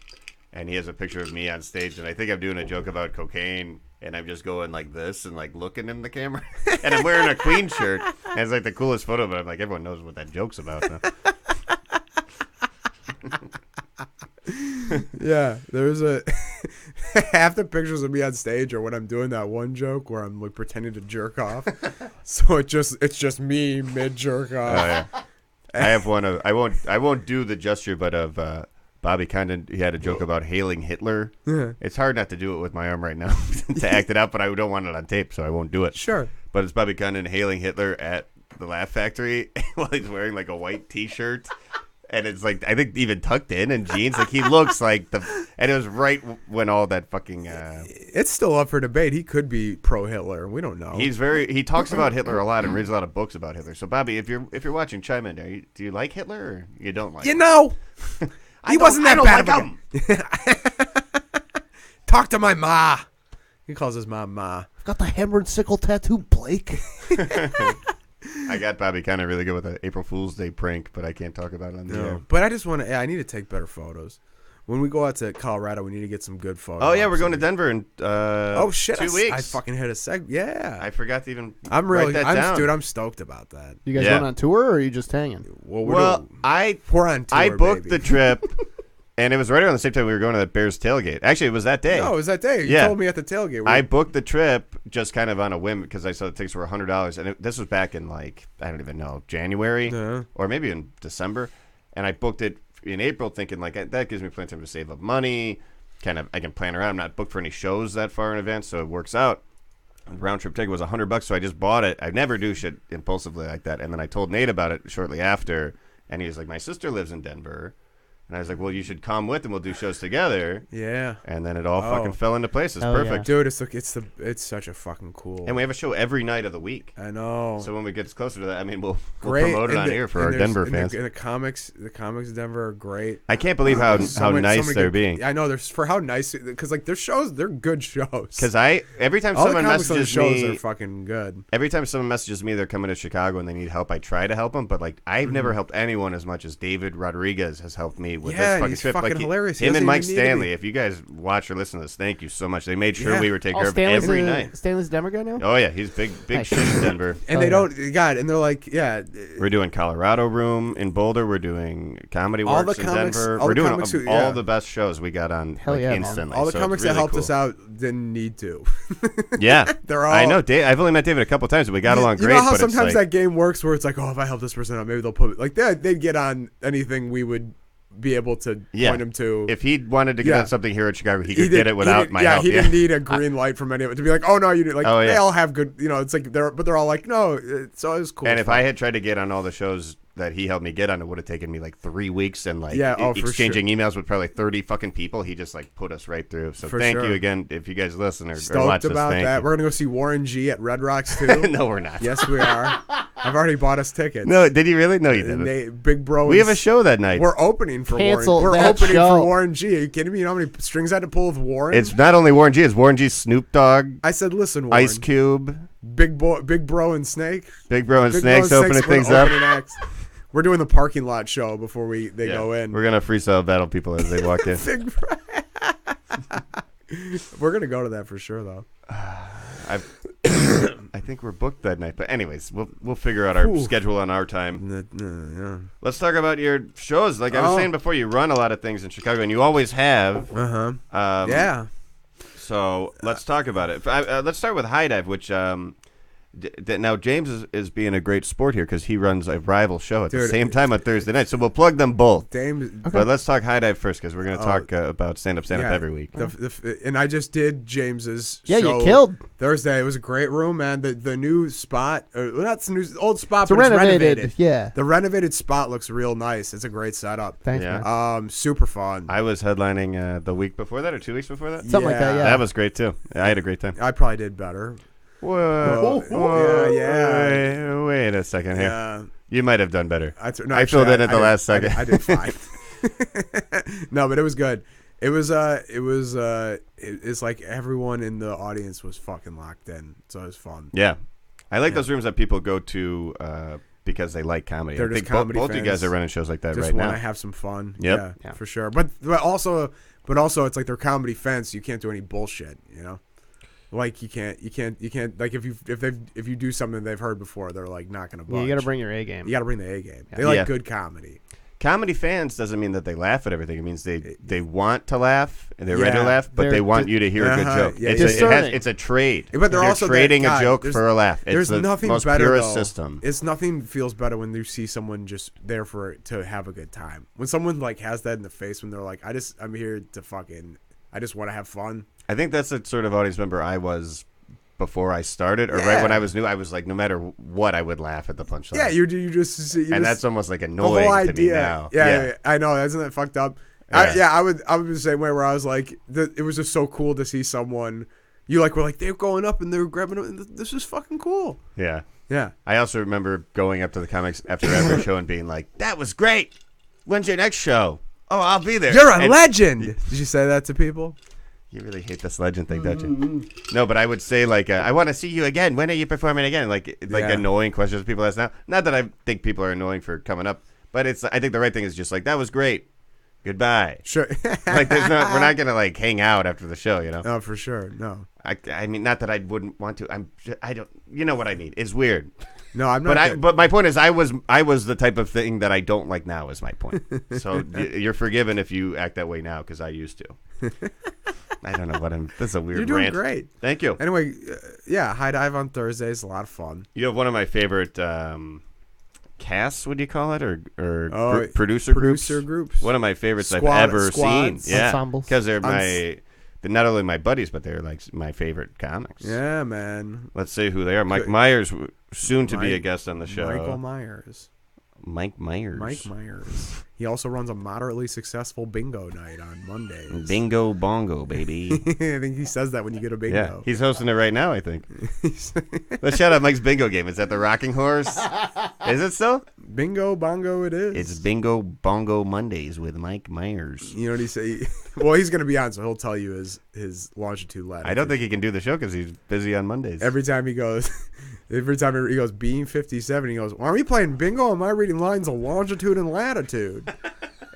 And he has a picture of me on stage, and I think I'm doing a joke about cocaine, and I'm just going like this and like looking in the camera, and I'm wearing a Queen shirt, and it's like the coolest photo, but I'm like, everyone knows what that joke's about. Huh? Yeah, there's a half the pictures of me on stage are when I'm doing that one joke where I'm like pretending to jerk off. So it's just me mid jerk Oh, off. yeah. I have one of I won't do the gesture, but of Bobby Condon. He had a joke about hailing Hitler. Yeah. It's hard not to do it with my arm right now to act it out, but I don't want it on tape, so I won't do it. Sure. But it's Bobby Condon hailing Hitler at the Laugh Factory while he's wearing like a white T-shirt. And it's like, I think even tucked in and jeans. Like he looks like and it was right when all that fucking. It's still up for debate. He could be pro Hitler. We don't know. He talks about Hitler a lot and reads a lot of books about Hitler. So Bobby, if you're watching, chime in. Do you like Hitler or you don't like? You know, he wasn't that bad of a guy. Talk to my ma. He calls his mom Ma. I've got the hammer and sickle tattoo, Blake. I got Bobby kind of really good with an April Fool's Day prank, but I can't talk about it on the air. But I just want to. I need to take better photos. When we go out to Colorado, we need to get some good photos. Oh yeah, we're going to Denver in 2 weeks. I fucking hit a seg. Yeah, I forgot to even. I'm really, write that down. dude. I'm stoked about that. You guys going on tour, or are you just hanging? We're on tour. I booked baby. the trip, and it was right around the same time we were going to the Bears tailgate. Actually, it was that day. No, it was that day. You told me at the tailgate. I booked the trip just kind of on a whim because I saw the tickets were $100, and this was back in like I don't even know January or maybe in December, and I booked it in April thinking like that gives me plenty of time to save up money. Kind of I can plan around. I'm not booked for any shows that far in advance, so it works out. The round trip ticket was $100, so I just bought it. I never do shit impulsively like that, and then I told Nate about it shortly after, and he was like, "My sister lives in Denver." And I was like, well, you should come with and we'll do shows together. Yeah. And then it all fucking fell into place. It's perfect. Yeah. Dude, it's such a fucking cool. And we have a show every night of the week. I know. So when we get closer to that, I mean, we'll promote it on here for our Denver fans. The comics in Denver are great. I can't believe how nice they're being. I know, for how nice, because like their shows, they're good shows. Because every time someone messages shows are fucking good. Every time someone messages me they're coming to Chicago and they need help, I try to help them. But like I've never helped anyone as much as David Rodriguez has helped me with this fucking trip. Fucking hilarious. Him and Mike Stanley. If you guys watch or listen to this, thank you so much. They made sure we were taken care of every night. Stanley's Denver guy now? Oh yeah, he's big shit in Denver. And and they're like, we're doing Colorado Room in Boulder. We're doing Comedy Works in Denver. We're doing all the best shows we got on instantly. All the comics that helped us out didn't need to. Yeah, they're all. I know. I've only met David a couple times, but we got along great. You know how but sometimes that game works, where it's like, oh, if I help this person out, maybe they'll put like they'd get on anything we would be able to point him to. If he wanted to get on something here in Chicago, he could get it without my help. He didn't need a green light from any of it to be like, oh no, you did. Like they all have good, it's like they're all like, no, so it was cool. And if I had tried to get on all the shows that he helped me get on, it would have taken me like 3 weeks and like exchanging emails with probably 30 fucking people. He just like put us right through. So thank you again if you guys listen or watch this. About that. We're gonna go see Warren G at Red Rocks too. No, we're not. Yes, we are. I've already bought us tickets. No, did you really? No, you didn't. Big Bro. We have a show that night. We're opening for Cancel Warren. We're opening for Warren G. Are you kidding me? You know how many strings I had to pull with Warren? It's not only Warren G. It's Warren G, Snoop Dogg. I said, listen, Warren. Ice Cube. Big Bro and Snake. Big Bro and Snake's opening things up. We're doing the parking lot show before they go in. We're gonna freestyle battle people as they walk in. We're gonna go to that for sure, though. I think we're booked that night, but anyways, we'll figure out our schedule on our time. Let's talk about your shows. Like I was saying before, you run a lot of things in Chicago, and you always have. Yeah. So let's talk about it. Let's start with High Dive, which. Now James is being a great sport here because he runs a rival show at the same time on Thursday night. So we'll plug them both. But let's talk High Dive first because we're going to talk about stand-up every week. And I just did James's show. Yeah, you killed. Thursday. It was a great room, man. The new spot, not the new old spot, it's but renovated. It's renovated. Yeah. The renovated spot looks real nice. It's a great setup. Thanks, man. Super fun. I was headlining the week before that or 2 weeks before that. Something like that, yeah. That was great, too. I had a great time. I probably did better. Whoa. Wait a second here. Yeah. You might have done better. I filled in at the last second. I did fine. No, but it was good. It's like everyone in the audience was fucking locked in, so it was fun. Yeah, I like those rooms that people go to because they like comedy. They're I think just comedy both you guys are running shows like that right now. Just want to have some fun. Yep. Yeah, for sure. But also it's like they're comedy fans. So you can't do any bullshit. Like you can't like if you do something they've heard before, they're like not gonna budge. You got to bring your A game. You got to bring the A game. They like good comedy. Comedy fans doesn't mean that they laugh at everything. It means they want to laugh and they're ready to laugh, but they want you to hear a good joke. Yeah, it's a trade. But they're also trading a joke for a laugh. There's nothing most better purest though. System. It's nothing feels better when you see someone just there to have a good time. When someone like has that in the face, when they're like, I'm here to I just want to have fun. I think that's the sort of audience member I was before I started, or right when I was new. I was like, no matter what, I would laugh at the punchline. Yeah, you just that's almost like annoying to me now. Yeah, I know. Isn't that fucked up? I would be the same way where I was like, it was just so cool to see someone. You were like they're going up and they're grabbing them. And this is fucking cool. Yeah. Yeah. I also remember going up to the comics after every show and being like, that was great. When's your next show? Oh, I'll be there. You're a legend. Did you say that to people? You really hate this legend thing, don't you? No, but I would say like, I want to see you again. When are you performing again? Like annoying questions people ask now. Not that I think people are annoying for coming up, but I think the right thing is just like, that was great. Goodbye. Sure. Like we're not gonna like hang out after the show, you know? No, for sure. No. I mean, not that I wouldn't want to. I don't. You know what I mean? It's weird. No, I'm not. But my point is, I was the type of thing that I don't like now. Is my point. So you're forgiven if you act that way now, because I used to. I don't know what I'm. This is a weird. You're doing rant. great. Thank you. Anyway, yeah, High Dive on Thursdays, a lot of fun. You have one of my favorite casts. Would you call it or producer groups? One of my favorites I've ever seen. Yeah, ensembles. because they're they're not only my buddies, but they're like my favorite comics. Yeah, man. Let's see who they are. Mike Myers, soon to be a guest on the show. Michael Myers. Mike Myers. Mike Myers. He also runs a moderately successful bingo night on Mondays. Bingo bongo, baby. I think he says that when you get a bingo. Yeah, he's hosting it right now, I think. Let's shout out Mike's bingo game. Is that the Rocking Horse? Is it still? Bingo bongo it is. It's Bingo Bongo Mondays with Mike Myers. You know what he say? Well, he's going to be on, so he'll tell you his longitude latitude. I don't think he can do the show because he's busy on Mondays. Every time he goes Beam 57, he goes, "Are we playing bingo? Or am I reading lines of longitude and latitude?"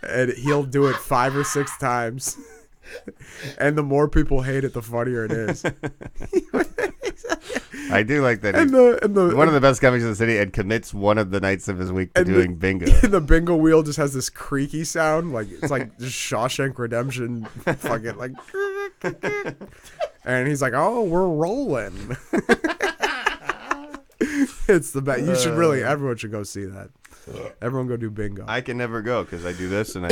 And he'll do it 5 or 6 times. And the more people hate it, the funnier it is. I do like that. One of the best comics in the city, and commits one of the nights of his week to doing bingo. The bingo wheel just has this creaky sound, like it's like just Shawshank Redemption, fucking like. And he's like, "Oh, we're rolling." It's the best. You should everyone should go see that. Everyone go do bingo. I can never go because I do this and I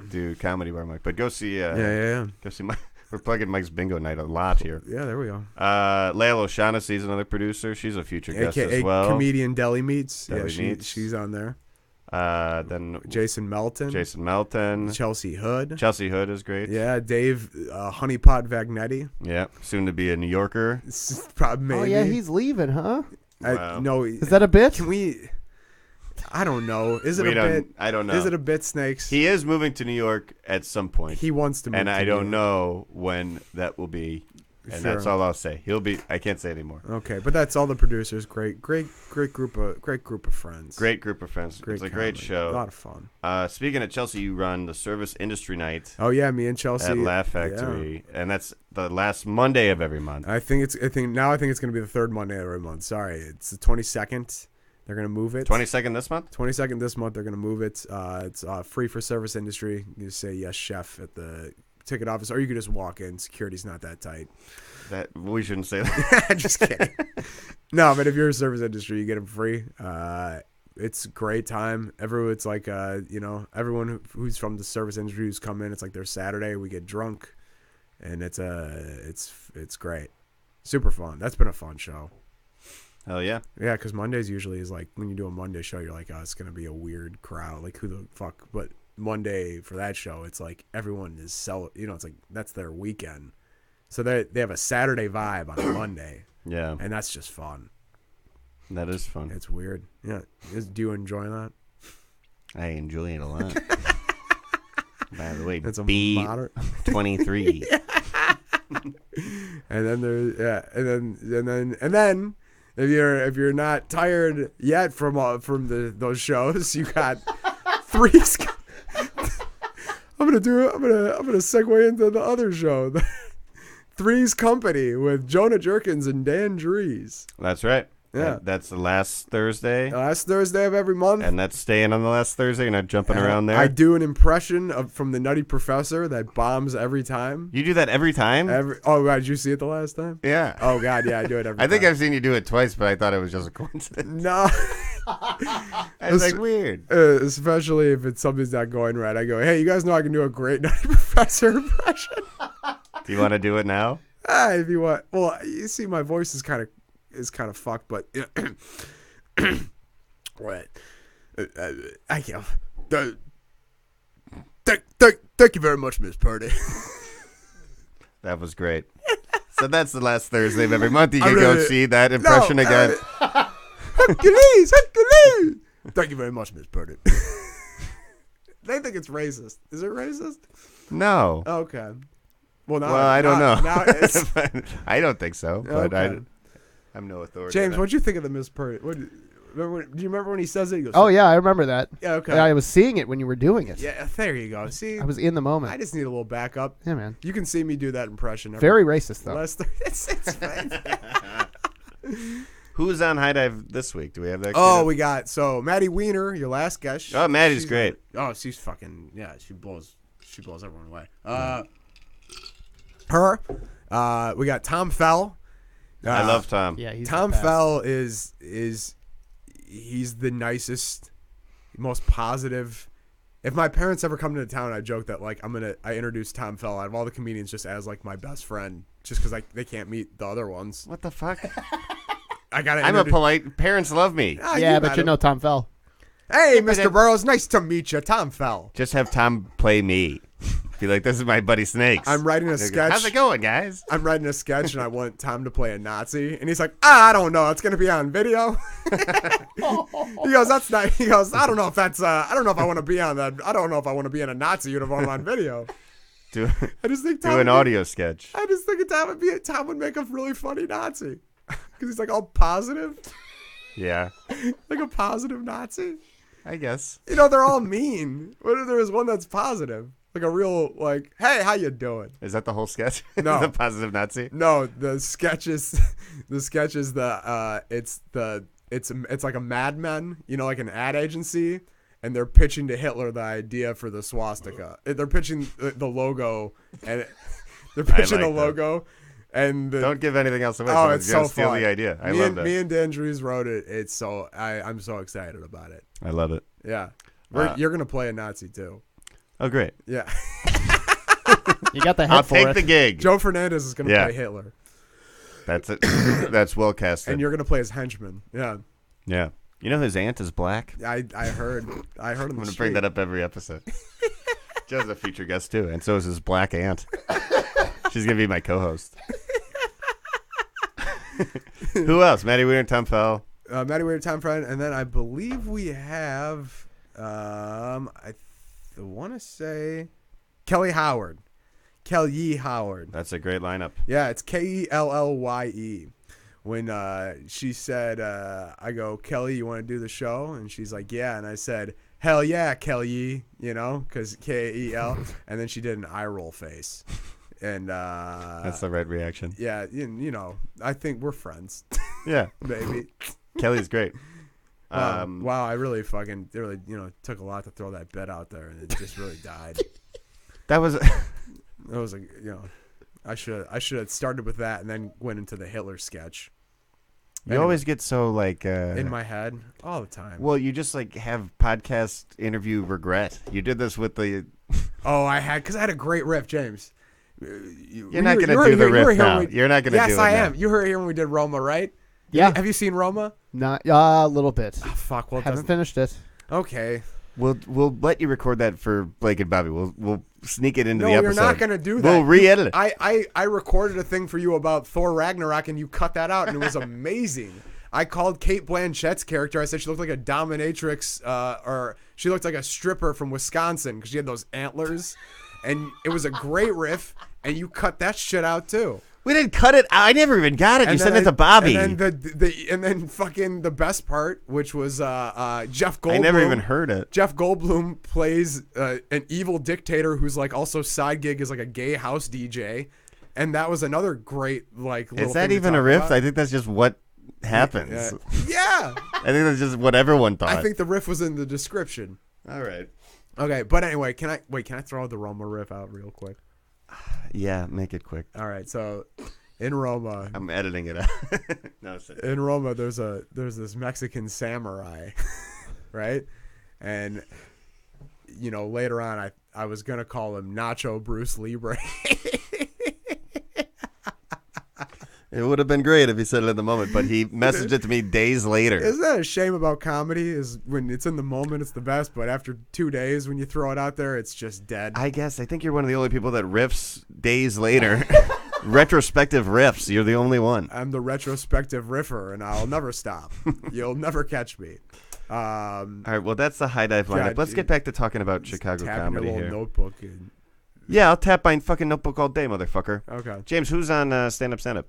do comedy bar Mike. But go see. Yeah. Go see Mike. We're plugging Mike's bingo night a lot here. Yeah, there we go. Leila O'Shaughnessy is another producer. She's a future guest as well. Comedian Deli Meats. Meats. She's on there. Then Jason Melton. Chelsea Hood. Chelsea Hood is great. Yeah, Dave Honeypot Vagnetti. Yeah, soon to be a New Yorker. Probably maybe. Oh yeah, he's leaving, huh? Wow. No, is that a bit? Can we? I don't know. Is it a bit? I don't know. Is it a bit, Snakes? He is moving to New York at some point. He wants to move and to I New don't York. know when that will be. And that's all I'll say. He'll be. I can't say anymore. Okay, but that's all the producers. Great group of friends. Great group of friends. It's a great show. A lot of fun. Speaking of Chelsea, you run the Service Industry Night. Oh yeah, me and Chelsea at Laugh Factory, and that's the last Monday of every month. I think it's going to be the third Monday of every month. Sorry, it's the 22nd. They're going to move it. 22nd this month? 22nd this month. They're going to move it. It's free for Service Industry. You just say yes, chef at the ticket office, or you could just walk in. Security's not that tight. That we shouldn't say that. Just kidding. No, but if you're a Service Industry, you get them free. It's a great time. It's like everyone who's from the service industry who's come in, it's like their Saturday. We get drunk, and it's great, super fun. That's been a fun show. Hell yeah. Yeah, because Mondays usually is like when you do a Monday show, you're like, oh, it's gonna be a weird crowd. Like who the fuck? But Monday for that show, it's like everyone is it's like that's their weekend. So they have a Saturday vibe on a Monday. Yeah. And that's just fun. That is fun. It's weird. Yeah. Do you enjoy that? I enjoy it a lot. By the way, it's a moderate 23. And then and then if you're not tired yet from those shows, you got Three's. I'm gonna segue into the other show. Three's Company with Jonah Jerkins and Dan Dries. That's right. Yeah. That's the last Thursday. Last Thursday of every month. And that's staying on the last Thursday. You're not jumping around there. I do an impression from the Nutty Professor that bombs every time. You do that every time? Oh, God, did you see it the last time? Yeah. Oh, God, yeah, I do it every time. I think I've seen you do it twice, but I thought it was just a coincidence. No. It's like weird. Especially if something's not going right. I go, hey, you guys know I can do a great Nutty Professor impression. Do you want to do it now? If you want. Well, you see, my voice is kind of fucked, but what? I can't. Thank you very much, Miss Purdy. That was great. So that's the last Thursday of every month. You can go see that impression again. Hercules. Thank you very much, Miss Purdy. They think it's racist. Is it racist? No. Okay. Well, now, Well, I don't know. Now it's, I don't think so, but Okay. I'm no authority. James, on what'd you think of the Miss Purdy? Do you remember when he says it? He goes, Oh yeah, I remember that. yeah, okay. I was seeing it when you were doing it. Yeah, there you go. See, I was in the I moment. just need a little backup. Yeah, man. You can see me do that impression. Very racist though. It's fine. Who's on High Dive this week? Do we have that? Oh, we got Maddie Weiner, your last guest. Oh, Maddie's She's great. she's fucking She blows everyone away. Her. We got Tom Fell. I love Tom. Yeah, he's Tom the best. Fell is he's the nicest, most positive. If my parents ever come to town, I joke that like I introduce Tom Fell out of all the comedians just as like my best friend, just because they can't meet the other ones. What the fuck? I'm a polite. Parents love me. Yeah, but you know Tom Fell. Hey, Mr. Burrows, nice to meet you, Tom Fell. Just have Tom play me. Be like, this is my buddy Snakes. I'm writing a sketch. How's it going, guys? I'm writing a sketch, and I want Tom to play a Nazi, and he's like, I don't know, it's gonna be on video. He goes, that's not. He goes, I don't know if that's. I don't know if I want to be on that. I don't know if I want to be in a Nazi uniform on video. Do I just think Tom an audio sketch. I just think Tom would make a really funny Nazi because he's like all positive, Yeah, like a positive Nazi. I guess. You know, they're all mean. What if there was one that's positive? Like a real, like, hey, how you doing? Is that the whole sketch? No. The positive Nazi? No, the sketch is it's like a Mad Men, you know, like an ad agency, and they're pitching to Hitler the idea for the swastika. They're pitching the logo, and they're pitching the like that. logo, and Don't give anything else away. oh, Someone's it's gonna so steal fun. the idea. I love that. Me and Dan Drews wrote it. It's so I'm so excited about it. I love it. Yeah, you're gonna play a Nazi too. Oh, great. Yeah, You got the head I'll for take it. the gig. Joe Fernandez is gonna Yeah. play Hitler, That's it. That's well casted. and you're gonna play his henchman. Yeah, Yeah. You know his aunt is black? I heard on the I'm going to street. bring that up every episode. Joe's a feature guest, too, and so is his black aunt. She's going to be my co-host. Who else? Maddie Weiner, Tom Fell. Maddie Weiner, Tom Friend, and then I believe we have I want to say Kelly Howard. Kelly Howard. That's a great lineup. Yeah, it's Kellye. When she said, I go, Kelly, you want to do the show? And she's like, yeah. And I said, hell yeah, Kelly, you know, because Kel. And then she did an eye roll face. And That's the right reaction. yeah, you know, I think we're friends. Yeah. Maybe. Kelly's great. Wow, I really took a lot to throw that bet out there, and it just really died. That was... It was like, you know, I should have started with that and then went into the Hitler sketch. You always get so, like... In my head all the time. Well, you just, like, have podcast interview regret. You did this with the... Oh, because I had a great riff, James. You're not going to do the riff now. You're not going to do it Yes, I now. am. You were here when we did Roma, right? Yeah. Have you seen Roma? Not a little bit. Oh, fuck. Well, it Haven't doesn't- finished it. Okay. We'll let you record that for Blake and Bobby. We'll sneak it into No, the episode. you're not going to do that. We'll re-edit it. I recorded a thing for you about Thor Ragnarok, and you cut that out, and it was amazing. I called Kate Blanchett's character. I said she looked like a dominatrix, or she looked like a stripper from Wisconsin because she had those antlers. And it was a great riff, and you cut that shit out too. We didn't cut it. I never even got it. You sent it to Bobby. And then and then fucking the best part, which was Jeff Goldblum. I never even heard it. Jeff Goldblum plays an evil dictator who's like also side gig is like a gay house DJ, and that was another great like. Little Is that thing to even talk a riff? about. I think that's just what happens. Yeah. I think that's just what everyone thought. I think the riff was in the description. All right. Okay, but anyway, can I throw the Roma riff out real quick? Yeah, make it quick. All right, so in Roma, I'm editing it out. No, in Roma, there's this Mexican samurai, right? And you know, later on, I was gonna call him Nacho Bruce Libre. It would have been great if he said it in the moment, but he messaged it to me days later. Isn't that a shame about comedy? Is when it's in the moment, it's the best, but after 2 days, when you throw it out there, it's just dead. I guess. I think you're one of the only people that riffs days later. Retrospective riffs. You're the only one. I'm the retrospective riffer, and I'll never stop. You'll never catch me. All right, well, that's the high dive lineup. Yeah, Let's get back to talking about Chicago Tap in comedy your little here. notebook and Yeah, I'll tap my fucking notebook all day, motherfucker. Okay. James, who's on stand up?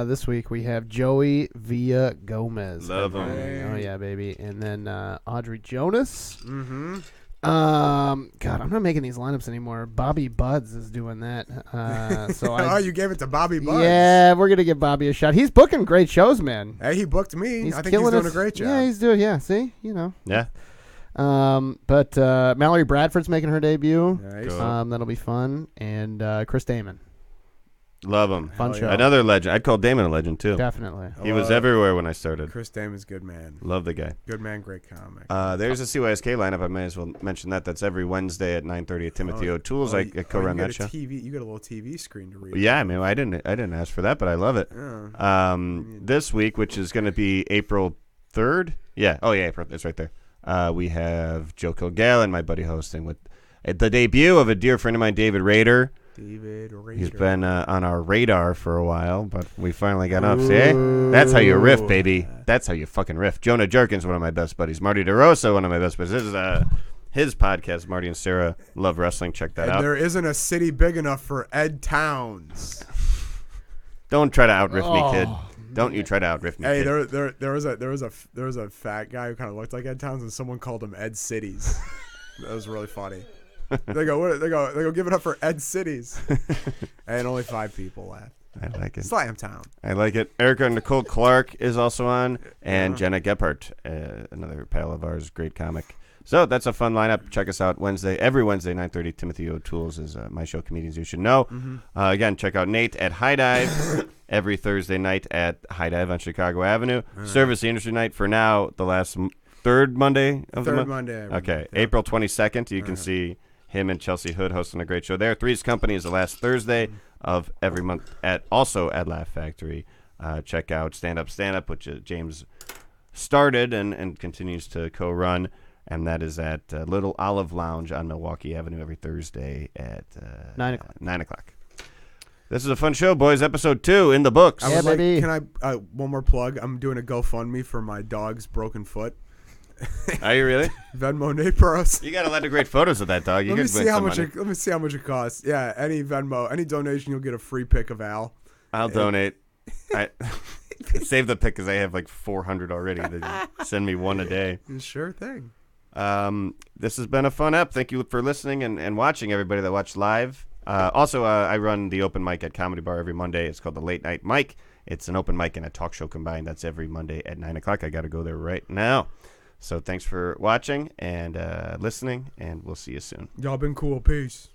This week we have Joey Villa Gomez. Love him. Oh yeah, baby. And then Audrey Jonas. Mm-hmm. God, I'm not making these lineups anymore. Bobby Buds is doing that. Oh, you gave it to Bobby Buds. Yeah, we're gonna give Bobby a shot. He's booking great shows, man. Hey, he booked me. I think he's killing doing us. a great job. Yeah, he's doing. Yeah, see, you know. Yeah. But Mallory Bradford's making her debut. Nice. Cool. That'll be fun. And Chris Damon. Love him. Fun Hell show. yeah. Another legend. I'd call Damon a legend, too. Definitely. He was everywhere when I started. Chris Damon's good man. Love the guy. Good man, great comic. There's a CYSK lineup. I may as well mention that. That's every Wednesday at 9:30 at Timothy O'Toole's. I co-run that show. You got a little TV screen to read. Yeah, I mean, I didn't ask for that, but I love it. Yeah. This week, which is going to be April 3rd. Yeah. Oh, yeah, April. It's right there. We have Joe Kilgallen, my buddy, hosting with the debut of a dear friend of mine, David Rader. He's been on our radar for a while, but we finally got up. See? That's how you riff, baby. That's how you fucking riff. Jonah Jerkins, one of my best buddies. Marty DeRosa, one of my best buddies. This is his podcast, Marty and Sarah Love Wrestling. Check that out. There isn't a city big enough for Ed Towns. Don't try to out-riff me, kid. Don't you try to out-riff me, Hey, kid. there was a fat guy who kind of looked like Ed Towns, and someone called him Ed Cities. That was really funny. They go, give it up for Ed Cities. And only 5 people laughed. I like it. SLAMTOWN. I like it. Erica Nicole Clark is also on, and Jenna Gephardt, another pal of ours, great comic. So that's a fun lineup. Check us out every Wednesday, 9:30. Timothy O'Toole's is my show, Comedians You Should Know. Mm-hmm. Again, check out Nate at High Dive every Thursday night at High Dive on Chicago Avenue. Service the Industry Night for now, the last third Monday of the month. Third Monday. Okay, Yeah. April 22nd. You can see him and Chelsea Hood hosting a great show there. Three's Company is the last Thursday of every month also at Laugh Factory. Check out Stand Up, which James started and continues to co-run. And that is at Little Olive Lounge on Milwaukee Avenue every Thursday at 9 o'clock. 9 o'clock. This is a fun show, boys. Episode 2 in the books. Yeah, baby. Can I one more plug? I'm doing a GoFundMe for my dog's broken foot. Are you really? Venmo Nate Burrows. You got a lot of great photos of that dog. You Let me could see win how some much. money. Let me see how much it costs. Yeah, any donation, you'll get a free pic of Al. I'll donate. I save the pic because I have like 400 already. They send me one a day. Sure thing. This has been a fun ep. Thank you for listening and watching, everybody that watched live. Also, I run the open mic at Comedy Bar every Monday. It's called the Late Night Mic. It's an open mic and a talk show combined. That's every Monday at 9 o'clock. I got to go there right now. So thanks for watching and listening, and we'll see you soon. Y'all been cool. Peace.